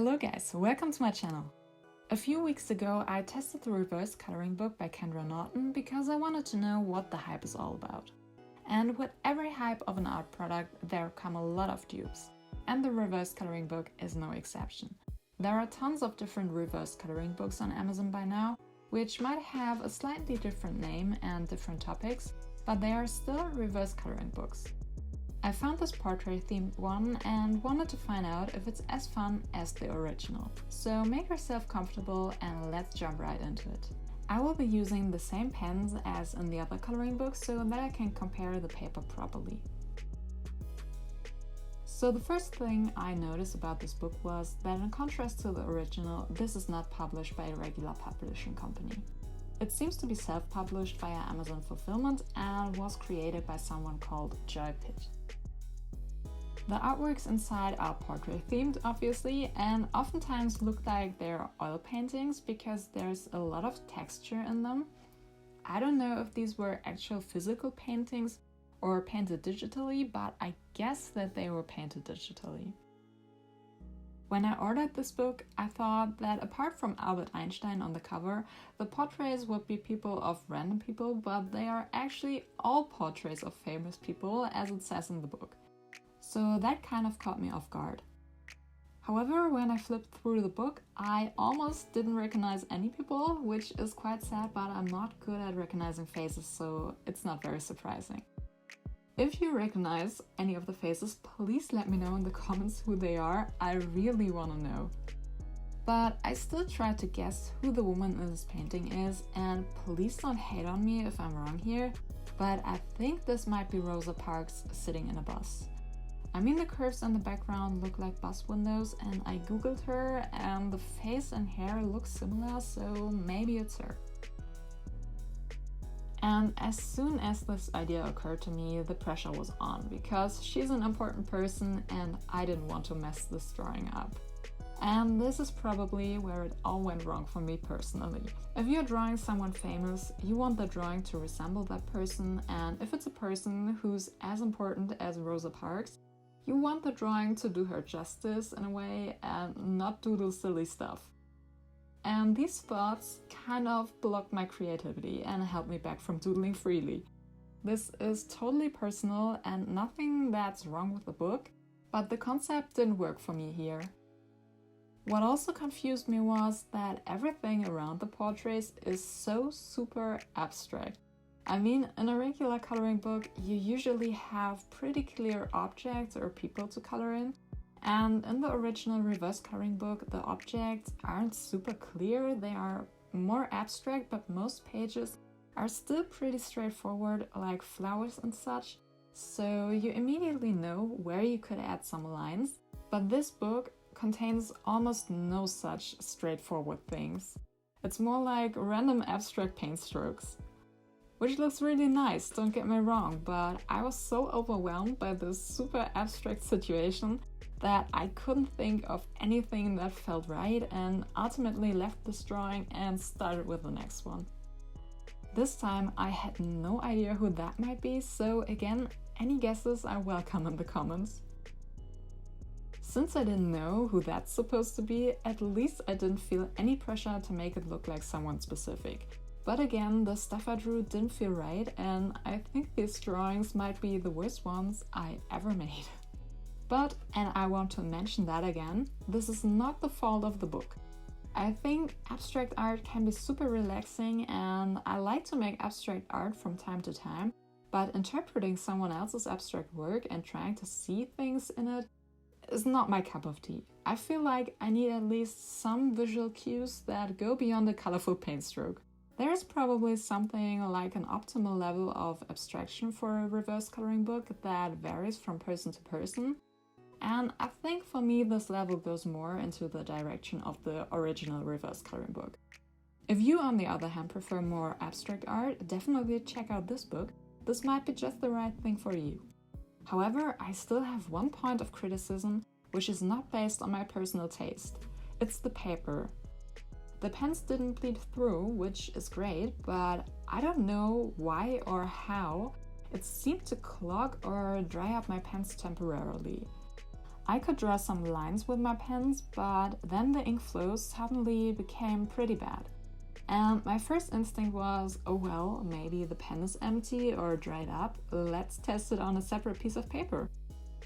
Hello guys, welcome to my channel. A few weeks ago I tested the reverse coloring book by Kendra Norton because I wanted to know what the hype is all about. And with every hype of an art product there come a lot of dupes. And the reverse coloring book is no exception. There are tons of different reverse coloring books on Amazon by now, which might have a slightly different name and different topics, but they are still reverse coloring books. I found this portrait-themed one and wanted to find out if it's as fun as the original. So make yourself comfortable and let's jump right into it. I will be using the same pens as in the other coloring books so that I can compare the paper properly. So the first thing I noticed about this book was that in contrast to the original, this is not published by a regular publishing company. It seems to be self-published via Amazon Fulfillment and was created by someone called Joy Pitt. The artworks inside are portrait-themed, obviously, and oftentimes look like they're oil paintings because there's a lot of texture in them. I don't know if these were actual physical paintings or painted digitally, but I guess that they were painted digitally. When I ordered this book, I thought that apart from Albert Einstein on the cover, the portraits would be people of random people, but they are actually all portraits of famous people, as it says in the book. So that kind of caught me off guard. However, when I flipped through the book, I almost didn't recognize any people, which is quite sad, but I'm not good at recognizing faces, so it's not very surprising. If you recognize any of the faces, please let me know in the comments who they are. I really want to know. But I still tried to guess who the woman in this painting is, and please don't hate on me if I'm wrong here, but I think this might be Rosa Parks sitting in a bus. I mean, the curves in the background look like bus windows, and I googled her and the face and hair look similar, so maybe it's her. And as soon as this idea occurred to me, the pressure was on, because she's an important person and I didn't want to mess this drawing up. And this is probably where it all went wrong for me personally. If you're drawing someone famous, you want the drawing to resemble that person, and if it's a person who's as important as Rosa Parks, you want the drawing to do her justice in a way and not doodle silly stuff. And these thoughts kind of blocked my creativity and held me back from doodling freely. This is totally personal and nothing that's wrong with the book, but the concept didn't work for me here. What also confused me was that everything around the portraits is so super abstract. I mean, in a regular coloring book, you usually have pretty clear objects or people to color in, and in the original reverse coloring book, the objects aren't super clear, they are more abstract, but most pages are still pretty straightforward, like flowers and such, so you immediately know where you could add some lines, but this book contains almost no such straightforward things. It's more like random abstract paint strokes. Which looks really nice, don't get me wrong, but I was so overwhelmed by this super abstract situation that I couldn't think of anything that felt right and ultimately left this drawing and started with the next one. This time I had no idea who that might be, so again, any guesses are welcome in the comments. Since I didn't know who that's supposed to be, at least I didn't feel any pressure to make it look like someone specific. But again, the stuff I drew didn't feel right, and I think these drawings might be the worst ones I ever made. But, and I want to mention that again, this is not the fault of the book. I think abstract art can be super relaxing, and I like to make abstract art from time to time, but interpreting someone else's abstract work and trying to see things in it is not my cup of tea. I feel like I need at least some visual cues that go beyond a colorful paint stroke. There is probably something like an optimal level of abstraction for a reverse coloring book that varies from person to person, and I think for me this level goes more into the direction of the original reverse coloring book. If you on the other hand prefer more abstract art, definitely check out this book. This might be just the right thing for you. However, I still have one point of criticism which is not based on my personal taste. It's the paper. The pens didn't bleed through, which is great, but I don't know why or how it seemed to clog or dry up my pens temporarily. I could draw some lines with my pens, but then the ink flow suddenly became pretty bad. And my first instinct was, oh well, maybe the pen is empty or dried up, let's test it on a separate piece of paper.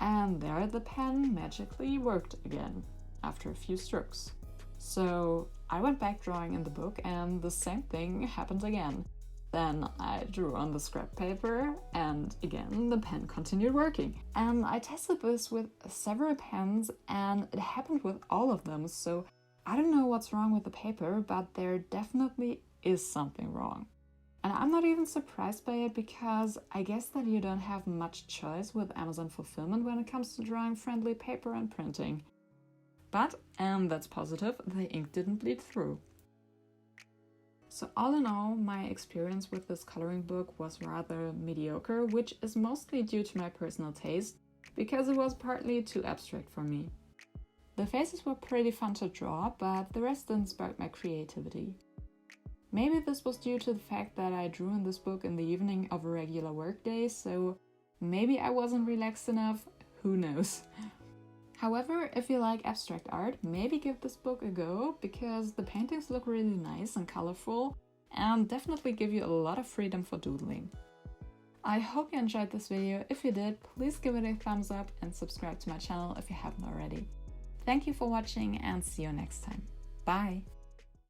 And there the pen magically worked again, after a few strokes. So I went back drawing in the book and the same thing happened again. Then I drew on the scrap paper and again the pen continued working. And I tested this with several pens and it happened with all of them, so I don't know what's wrong with the paper, but there definitely is something wrong. And I'm not even surprised by it because I guess that you don't have much choice with Amazon fulfillment when it comes to drawing friendly paper and printing. But, and that's positive, the ink didn't bleed through. So all in all, my experience with this coloring book was rather mediocre, which is mostly due to my personal taste, because it was partly too abstract for me. The faces were pretty fun to draw, but the rest didn't spark my creativity. Maybe this was due to the fact that I drew in this book in the evening of a regular workday, so maybe I wasn't relaxed enough, who knows. However, if you like abstract art, maybe give this book a go, because the paintings look really nice and colorful and definitely give you a lot of freedom for doodling. I hope you enjoyed this video. If you did, please give it a thumbs up and subscribe to my channel if you haven't already. Thank you for watching and see you next time. Bye!